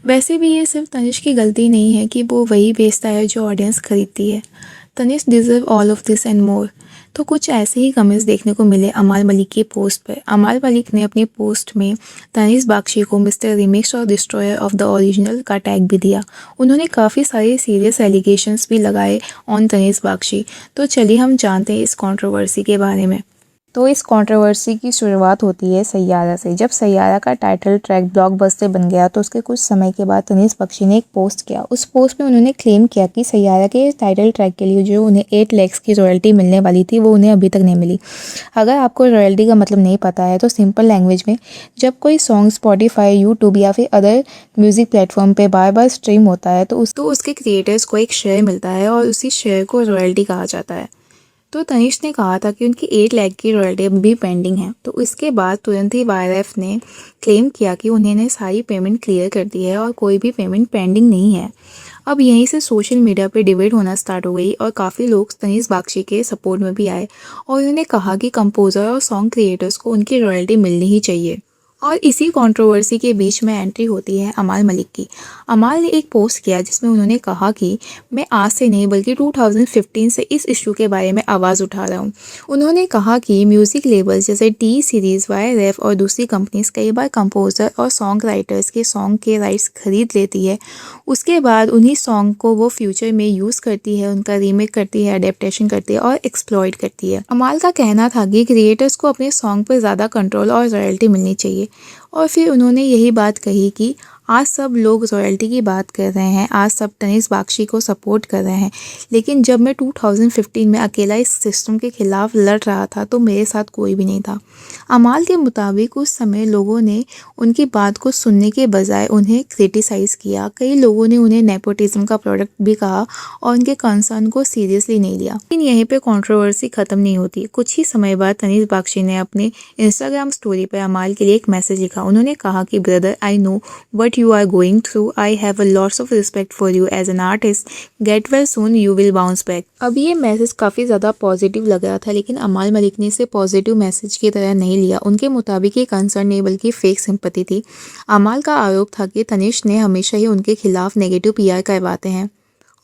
वैसे भी ये सिर्फ तनिष्क की गलती नहीं है कि वो वही बेचता है जो ऑडियंस खरीदती है। Tanishq deserve all of this and more. तो कुछ ऐसे ही कमेंट्स देखने को मिले अमाल मलिक की पोस्ट पर। अमाल मलिक ने अपनी पोस्ट में तनिष्क बख्शी को मिस्टर रिमिक्स और डिस्ट्रॉयर ऑफ द ओरिजिनल का टैग भी दिया। उन्होंने काफ़ी सारे सीरियस एलिगेशंस भी लगाए ऑन तनिष्क बख्शी। तो चलिए हम जानते हैं इस कंट्रोवर्सी के बारे में। तो इस कंट्रोवर्सी की शुरुआत होती है सैयारा से। जब सैयारा का टाइटल ट्रैक ब्लॉकबस्टर बन गया तो उसके कुछ समय के बाद तनिष्क बख्शी ने एक पोस्ट किया। उस पोस्ट में उन्होंने क्लेम किया कि सैयारा के टाइटल ट्रैक के लिए जो उन्हें 8 lakhs की रॉयल्टी मिलने वाली थी वो उन्हें अभी तक नहीं मिली। अगर आपको रॉयल्टी का मतलब नहीं पता है तो सिंपल लैंग्वेज में, जब कोई सॉन्ग स्पॉटिफाई, यूट्यूब या फिर अदर म्यूजिक प्लेटफॉर्म पे बार बार स्ट्रीम होता है तो उसके क्रिएटर्स को एक शेयर मिलता है और उसी शेयर को रॉयल्टी कहा जाता है। तो तनिष्क ने कहा था कि उनकी 8 लाख की रॉयल्टी अभी पेंडिंग है। तो इसके बाद तुरंत ही YRF ने क्लेम किया कि उन्होंने सारी पेमेंट क्लियर कर दी है और कोई भी पेमेंट पेंडिंग नहीं है। अब यहीं से सोशल मीडिया पे डिबेट होना स्टार्ट हो गई और काफ़ी लोग तनिष्क बख्शी के सपोर्ट में भी आए और उन्होंने कहा कि कंपोज़र और सॉन्ग क्रिएटर्स को उनकी रॉयल्टी मिलनी ही चाहिए। और इसी कंट्रोवर्सी के बीच में एंट्री होती है अमाल मलिक की। अमाल ने एक पोस्ट किया जिसमें उन्होंने कहा कि मैं आज से नहीं बल्कि 2015 से इस इशू के बारे में आवाज़ उठा रहा हूँ। उन्होंने कहा कि म्यूज़िक लेबल्स जैसे टी सीरीज़, YRF और दूसरी कंपनीज कई बार कंपोज़र और सॉन्ग राइटर्स के सॉन्ग के राइट्स खरीद लेती है। उसके बाद उन्हीं सॉन्ग को वो फ्यूचर में यूज़ करती है, उनका रीमेक करती है, अडेप्टेशन करती है और एक्सप्लॉइट करती है। अमाल का कहना था कि क्रिएटर्स को अपने सॉन्ग पर ज़्यादा कंट्रोल और रॉयल्टी मिलनी चाहिए। और फिर उन्होंने यही बात कही कि आज सब लोग रॉयल्टी की बात कर रहे हैं, आज सब तनिष्क बख्शी को सपोर्ट कर रहे हैं, लेकिन जब मैं 2015 में अकेला इस सिस्टम के खिलाफ लड़ रहा था तो मेरे साथ कोई भी नहीं था। अमाल के मुताबिक उस समय लोगों ने उनकी बात को सुनने के बजाय उन्हें क्रिटिसाइज़ किया। कई लोगों ने उन्हें नेपोटिज्म का प्रोडक्ट भी कहा और उनके कंसर्न को सीरियसली नहीं लिया। लेकिन यहीं पे कंट्रोवर्सी ख़त्म नहीं होती। कुछ ही समय बाद तनिष्क बख्शी ने अपने इंस्टाग्राम स्टोरी पर अमाल के लिए एक मैसेज लिखा। उन्होंने कहा कि brother, I know what you are going through. I have a lots of respect for you as an artist. Get well soon. You will bounce back. अब ये मैसेज काफ़ी ज़्यादा पॉजिटिव लग रहा था, लेकिन अमाल मलिक ने इसे पॉजिटिव मैसेज की तरह नहीं लिया। उनके मुताबिक ये कंसर्न नहीं बल्कि फेक सिंपैथी थी। अमाल का आरोप था कि तनिष्क ने हमेशा ही उनके खिलाफ नेगेटिव PR करवाते हैं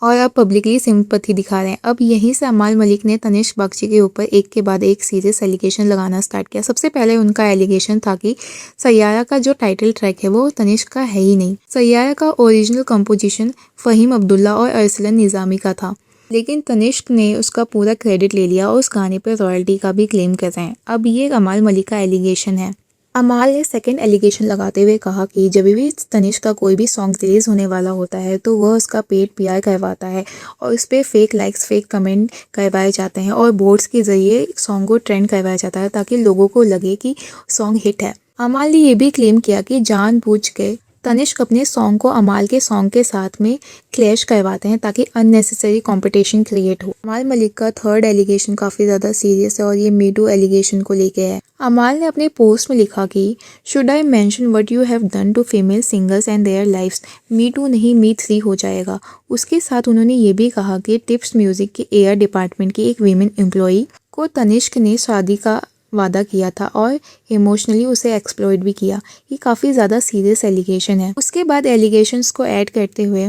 और अब पब्लिकली सिंपैथी दिखा रहे हैं। अब यहीं से अमाल मलिक ने तनिष्क बख्शी के ऊपर एक के बाद एक सीरियस एलिगेशन लगाना स्टार्ट किया। सबसे पहले उनका एलिगेशन था कि सैयारा का जो टाइटल ट्रैक है वो तनिष्क का है ही नहीं। सैयारा का ओरिजिनल कंपोजिशन फ़हीम अब्दुल्ला और अरसलन निज़ामी का था, लेकिन तनिष्क ने उसका पूरा क्रेडिट ले लिया और उस गाने पर रॉयल्टी का भी क्लेम कर रहे हैं। अब ये अमाल मलिक का एलिगेशन है। अमाल ने सेकंड एलिगेशन लगाते हुए कहा कि जब भी तनिष्क का कोई भी सॉन्ग रिलीज़ होने वाला होता है तो वह उसका पेड PR करवाता है और उस पर फेक लाइक्स, फेक कमेंट करवाए जाते हैं और बोर्ड्स के ज़रिए सॉन्ग को ट्रेंड करवाया जाता है ताकि लोगों को लगे कि सॉन्ग हिट है। अमाल ने ये भी क्लेम किया कि जानबूझ के तनिष्क अपने सॉन्ग को अमाल के सॉन्ग के साथ में क्लैश करवाते हैं ताकि अननेसेसरी कंपटीशन क्रिएट हो। अमाल मलिक का थर्ड एलिगेशन काफ़ी ज़्यादा सीरियस है और ये मी टू एलिगेशन को लेके है। अमाल ने अपने पोस्ट में लिखा कि should I mention what you have done to female singers and their lives, me too नहीं Me3 हो जाएगा। उसके साथ उन्होंने ये भी कहा कि टिप्स म्यूजिक के एयर डिपार्टमेंट की एक वीमेन एम्प्लॉई को तनिष्क ने शादी का वादा किया था और इमोशनली उसे एक्सप्लॉइट भी किया। ये काफ़ी ज़्यादा सीरियस एलिगेशन है। उसके बाद एलिगेशंस को ऐड करते हुए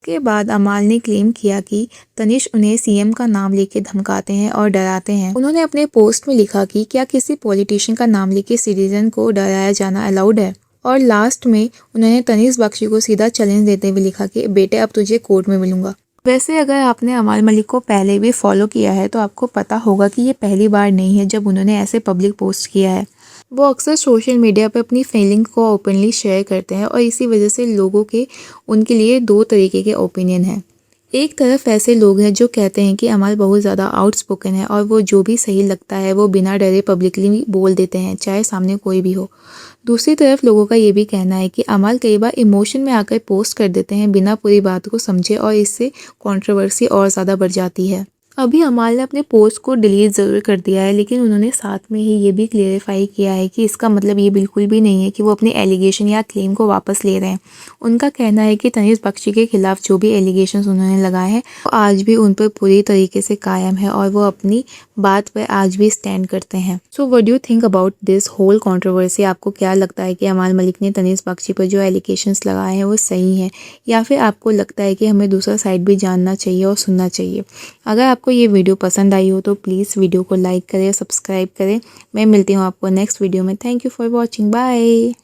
के बाद अमाल ने क्लेम किया कि तनिष्क उन्हें CM का नाम लेके धमकाते हैं और डराते हैं। उन्होंने अपने पोस्ट में लिखा कि क्या किसी पॉलिटिशियन का नाम लेके सिटीजन को डराया जाना अलाउड है। और लास्ट में उन्होंने तनिष्क बख्शी को सीधा चैलेंज देते हुए लिखा कि बेटे अब तुझे कोर्ट में मिलूंगा। वैसे अगर आपने अमाल मलिक को पहले भी फॉलो किया है तो आपको पता होगा कि ये पहली बार नहीं है जब उन्होंने ऐसे पब्लिक पोस्ट किया है। वो अक्सर सोशल मीडिया पर अपनी फीलिंग को ओपनली शेयर करते हैं और इसी वजह से लोगों के उनके लिए दो तरीके के ओपिनियन हैं। एक तरफ ऐसे लोग हैं जो कहते हैं कि अमाल बहुत ज़्यादा आउटस्पोकन है और वो जो भी सही लगता है वो बिना डरे पब्लिकली बोल देते हैं, चाहे सामने कोई भी हो। दूसरी तरफ लोगों का ये भी कहना है कि अमाल कई बार इमोशन में आकर पोस्ट कर देते हैं बिना पूरी बात को समझे और इससे कंट्रोवर्सी और ज़्यादा बढ़ जाती है। अभी अमाल ने अपने पोस्ट को डिलीट ज़रूर कर दिया है, लेकिन उन्होंने साथ में ही ये भी क्लेरिफाई किया है कि इसका मतलब ये बिल्कुल भी नहीं है कि वो अपने एलिगेशन या क्लेम को वापस ले रहे हैं। उनका कहना है कि तनीष बख्शी के खिलाफ जो भी एलिगेशंस उन्होंने लगाए हैं वो आज भी उन पर पूरी तरीके से कायम है और वो अपनी बात पर आज भी स्टैंड करते हैं। So what do you think about this whole controversy? आपको क्या लगता है कि अमाल मलिक ने तनीष बख्शी पर जो एलिगेशंस लगाए हैं वो सही है, या फिर आपको लगता है कि हमें दूसरा साइड भी जानना चाहिए और सुनना चाहिए? अगर आपको ये वीडियो पसंद आई हो तो प्लीज़ वीडियो को लाइक करें, सब्सक्राइब करें। मैं मिलती हूँ आपको नेक्स्ट वीडियो में। Thank you for watching. Bye.